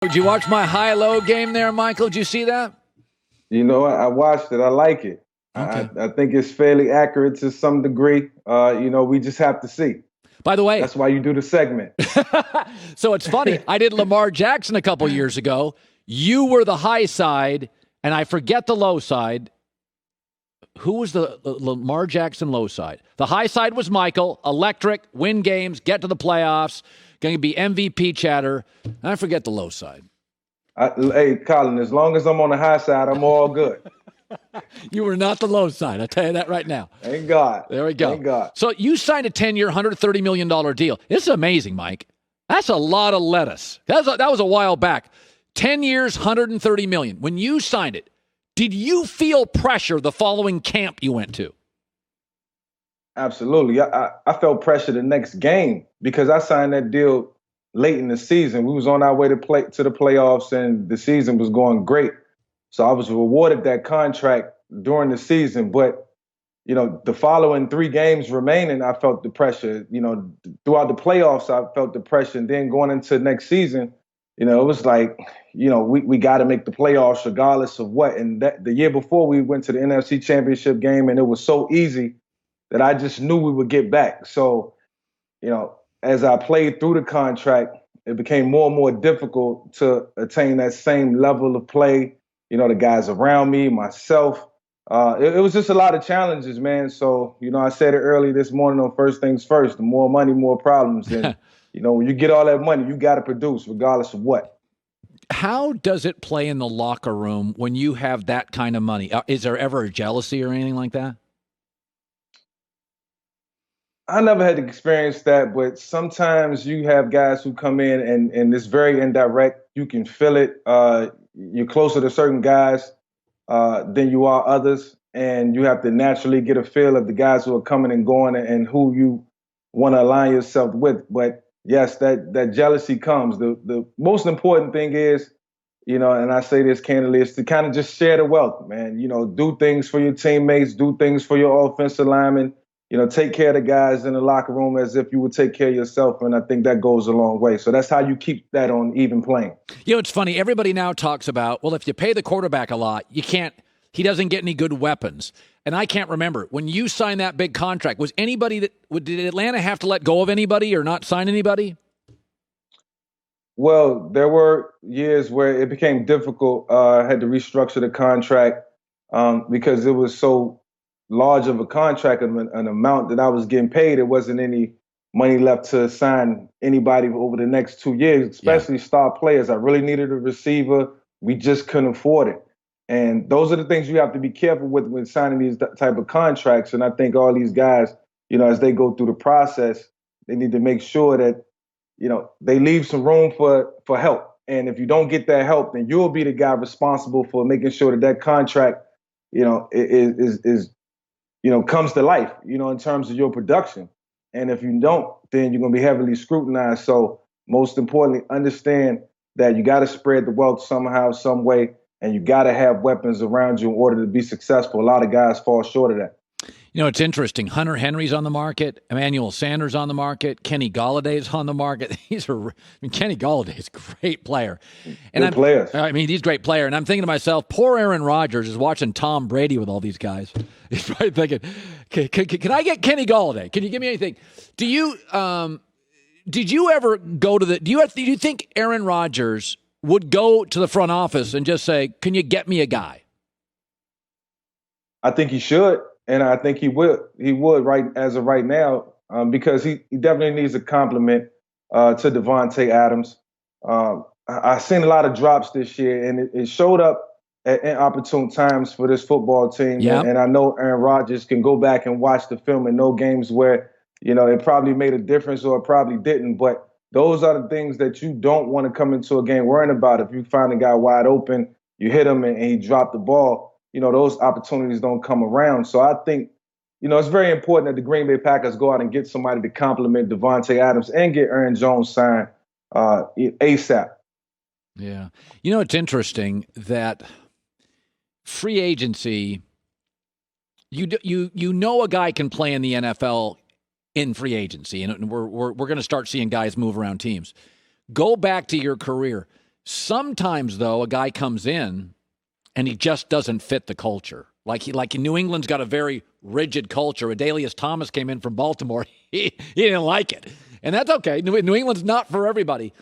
Did you watch my high-low game there, Michael? Did you see that? You know, I watched it. I like it. Okay. I think it's fairly accurate to some degree. We just have to see. By the way, that's why you do the segment. So it's funny. I did Lamar Jackson a couple years ago. You were the high side, and I forget the low side. Who was the Lamar Jackson low side? The high side was Michael. Electric, win games, get to the playoffs, going to be MVP chatter. And I forget the low side. Hey, Colin, as long as I'm on the high side, I'm all good. You were not the low side. I'll tell you that right now. Thank God. There we go. Thank God. So you signed a 10-year, $130 million deal. This is amazing, Mike. That's a lot of lettuce. That was a while back. 10 years, $130 million. When you signed it, did you feel pressure the following camp you went to? Absolutely. I felt pressure the next game because I signed that deal late in the season. We was on our way to the playoffs, and the season was going great. So I was rewarded that contract during the season. But, the following 3 games remaining, I felt the pressure. Throughout the playoffs, I felt the pressure. And then going into next season, it was like, we got to make the playoffs regardless of what. And the year before, we went to the NFC Championship game, and it was so easy that I just knew we would get back. So, as I played through the contract, it became more and more difficult to attain that same level of play. The guys around me, myself. It was just a lot of challenges, man. So, I said it early this morning on First Things First, the more money, more problems. And, when you get all that money, you got to produce regardless of what. How does it play in the locker room when you have that kind of money? Is there ever a jealousy or anything like that? I never had to experience that, but sometimes you have guys who come in and it's very indirect. You can feel it. You're closer to certain guys than you are others, and you have to naturally get a feel of the guys who are coming and going and who you want to align yourself with. But yes, that jealousy comes. The most important thing is, and I say this candidly, is to kind of just share the wealth, man. Do things for your teammates, do things for your offensive linemen. Take care of the guys in the locker room as if you would take care of yourself. And I think that goes a long way. So that's how you keep that on even plane. It's funny. Everybody now talks about, well, if you pay the quarterback a lot, he doesn't get any good weapons. And I can't remember. When you signed that big contract, did Atlanta have to let go of anybody or not sign anybody? Well, there were years where it became difficult. I had to restructure the contract because it was so large of a contract, an amount that I was getting paid. There wasn't any money left to sign anybody over the next 2 years, especially star players. I really needed a receiver. We just couldn't afford it. And those are the things you have to be careful with when signing these type of contracts. And I think all these guys, as they go through the process, they need to make sure that, they leave some room for help. And if you don't get that help, then you'll be the guy responsible for making sure that contract, is comes to life, in terms of your production. And if you don't, then you're going to be heavily scrutinized. So most importantly, understand that you got to spread the wealth somehow, some way, and you got to have weapons around you in order to be successful. A lot of guys fall short of that. It's interesting. Hunter Henry's on the market. Emmanuel Sanders on the market. Kenny Galladay's on the market. Kenny Galladay's a great player. Good players. He's a great player. And I'm thinking to myself, poor Aaron Rodgers is watching Tom Brady with all these guys. He's probably thinking, can I get Kenny Galladay? Can you give me anything? Do you, did you ever go to do you think Aaron Rodgers would go to the front office and just say, can you get me a guy? I think he should. And I think he would right as of right now, because he definitely needs a compliment to Devontae Adams. I've seen a lot of drops this year, and it showed up at inopportune times for this football team. Yep. And I know Aaron Rodgers can go back and watch the film and know games where, it probably made a difference or it probably didn't. But those are the things that you don't want to come into a game worrying about. If you find a guy wide open, you hit him and he dropped the ball. Those opportunities don't come around. So I think, it's very important that the Green Bay Packers go out and get somebody to complement Devontae Adams and get Aaron Jones signed ASAP. Yeah. It's interesting that free agency, you know a guy can play in the NFL in free agency, and we're going to start seeing guys move around teams. Go back to your career. Sometimes, though, a guy comes in and he just doesn't fit the culture. Like New England's got a very rigid culture. Adalius Thomas came in from Baltimore. He didn't like it. And that's okay. New England's not for everybody.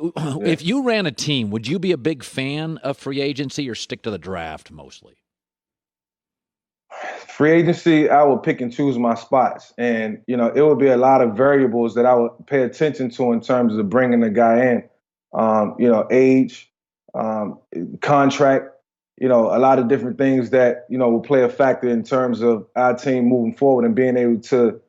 Yeah. If you ran a team, would you be a big fan of free agency or stick to the draft mostly? Free agency, I would pick and choose my spots. And, it would be a lot of variables that I would pay attention to in terms of bringing a guy in. Age, contract, a lot of different things that, will play a factor in terms of our team moving forward and being able to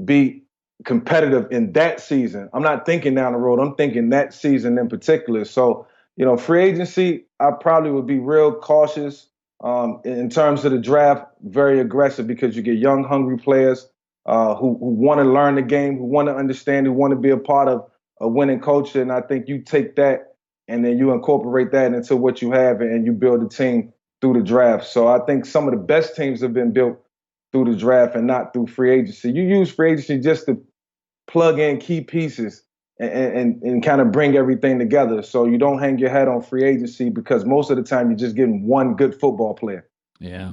be competitive in that season. I'm not thinking down the road. I'm thinking that season in particular. So, free agency, I probably would be real cautious in terms of the draft, very aggressive because you get young, hungry players who want to learn the game, who want to understand, who want to be a part of a winning culture. And I think you take that and then you incorporate that into what you have and you build a team through the draft. So I think some of the best teams have been built through the draft and not through free agency. You use free agency just to plug in key pieces and kind of bring everything together. So you don't hang your hat on free agency because most of the time you're just getting one good football player. Yeah.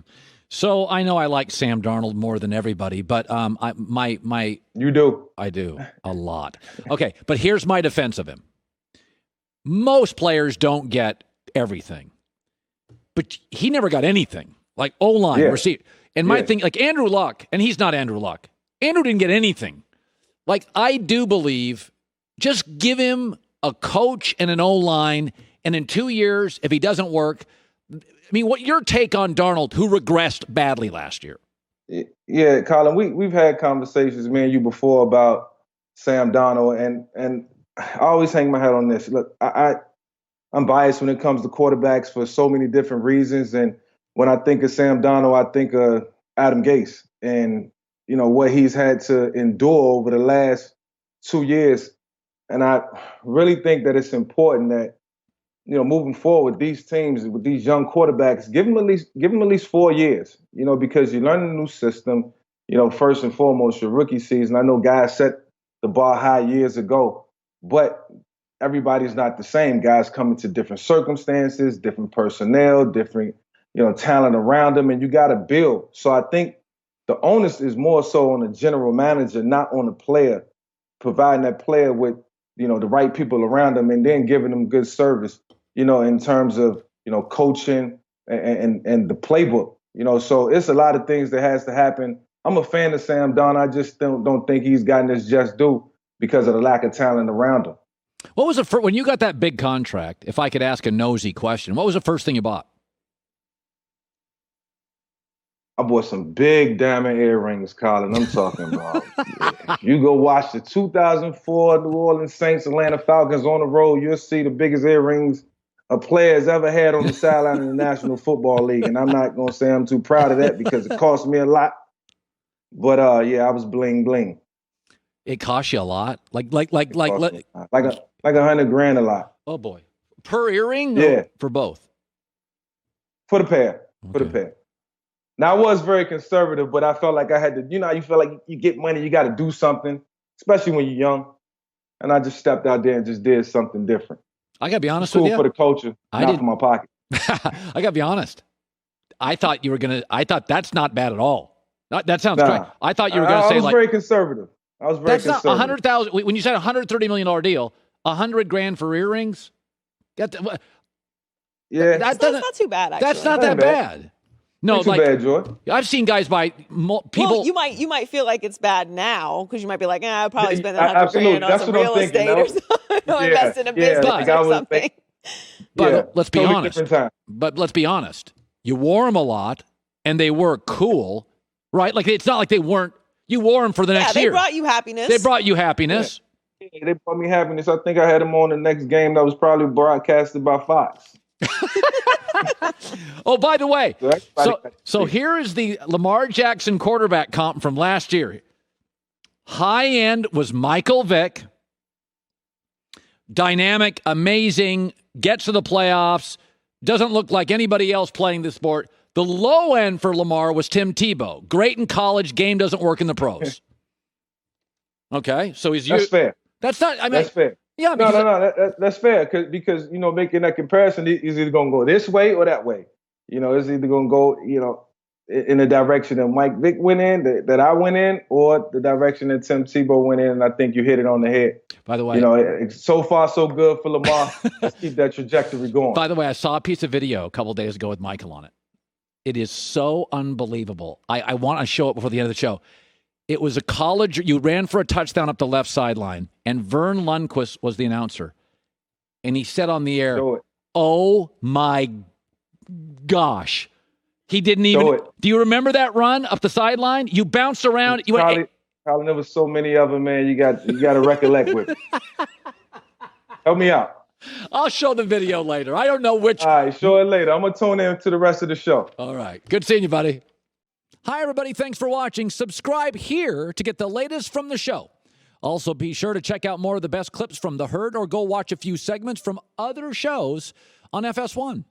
So I know I like Sam Darnold more than everybody, but You do. I do a lot. Okay, but here's my defense of him. Most players don't get everything, but he never got anything. Like O-line, receiver. And my thing, like Andrew Luck, and he's not Andrew Luck. Andrew didn't get anything. Like, I do believe just give him a coach and an O-line, and in 2 years, if he doesn't work, I mean, what your take on Darnold, who regressed badly last year? Yeah, Colin, we've had conversations, me and you, before about Sam Darnold, and I always hang my hat on this. Look, I'm biased when it comes to quarterbacks for so many different reasons, and when I think of Sam Darnold, I think of Adam Gase and what he's had to endure over the last 2 years. And I really think that it's important that, moving forward, these teams with these young quarterbacks, give them at least 4 years, because you're learning a new system, first and foremost, your rookie season. I know guys set the bar high years ago, but everybody's not the same. Guys come into different circumstances, different personnel, different, talent around them, and you got to build. So I think the onus is more so on the general manager, not on the player, providing that player with, the right people around them and then giving them good service, in terms of, coaching and the playbook, so it's a lot of things that has to happen. I'm a fan of Sam Darnold. I just don't think he's gotten his just due because of the lack of talent around him. What was when you got that big contract, if I could ask a nosy question, what was the first thing you bought? I bought some big diamond earrings, Colin. I'm talking about. You go watch the 2004 New Orleans Saints, Atlanta Falcons on the road, you'll see the biggest earrings a player has ever had on the sideline in the National Football League. And I'm not going to say I'm too proud of that because it cost me a lot. But, I was bling bling. It cost you a lot? Like $100,000 a lot. Oh, boy. Per earring? Yeah. For both? For the pair. Okay. For the pair. Now, I was very conservative, but I felt like I had to, you feel like you get money, you got to do something, especially when you're young. And I just stepped out there and just did something different. I got to be honest with you. Cool for the culture, not for my pocket. I got to be honest. I thought that's not bad at all. That sounds great. I thought you were going to say I was very conservative. That's not $100,000. When you said $130 million deal, $100,000 for earrings. That's not too bad. Actually, that's not that bad. No, too bad, George. I've seen guys buy people. Well, you might feel like it's bad now because you might be like, I probably spend $100,000 on some real estate or something, or invest in a business or something. But let's be honest. But let's be honest. You wore them a lot, and they were cool, right? Like it's not like they weren't. You wore them for the next year. They brought you happiness. Yeah, they brought me happiness. I think I had them on the next game that was probably broadcasted by Fox. Oh, by the way, so here is the Lamar Jackson quarterback comp from last year. High end was Michael Vick. Dynamic, amazing, gets to the playoffs, doesn't look like anybody else playing the sport. The low end for Lamar was Tim Tebow. Great in college, game doesn't work in the pros. Okay, so That's fair. That's not. I mean, that's fair. Yeah, that's fair because making that comparison is either going to go this way or that way. It's either going to go in the direction that Mike Vick went in, that I went in, or the direction that Tim Tebow went in. And I think you hit it on the head. By the way, it's so far so good for Lamar. Let's keep that trajectory going. By the way, I saw a piece of video a couple days ago with Michael on it. It is so unbelievable. I want to show it before the end of the show. It was a college. You ran for a touchdown up the left sideline, and Vern Lundquist was the announcer. And he said on the air, "Oh, my gosh." He didn't even. Do you remember that run up the sideline? You bounced around. Colin, there was so many of them, man. You got to recollect with it. Help me out. I'll show the video later. I don't know which. All right, show it later. I'm going to tune in to the rest of the show. All right. Good seeing you, buddy. Hi, everybody. Thanks for watching. Subscribe here to get the latest from the show. Also, be sure to check out more of the best clips from The Herd or go watch a few segments from other shows on FS1.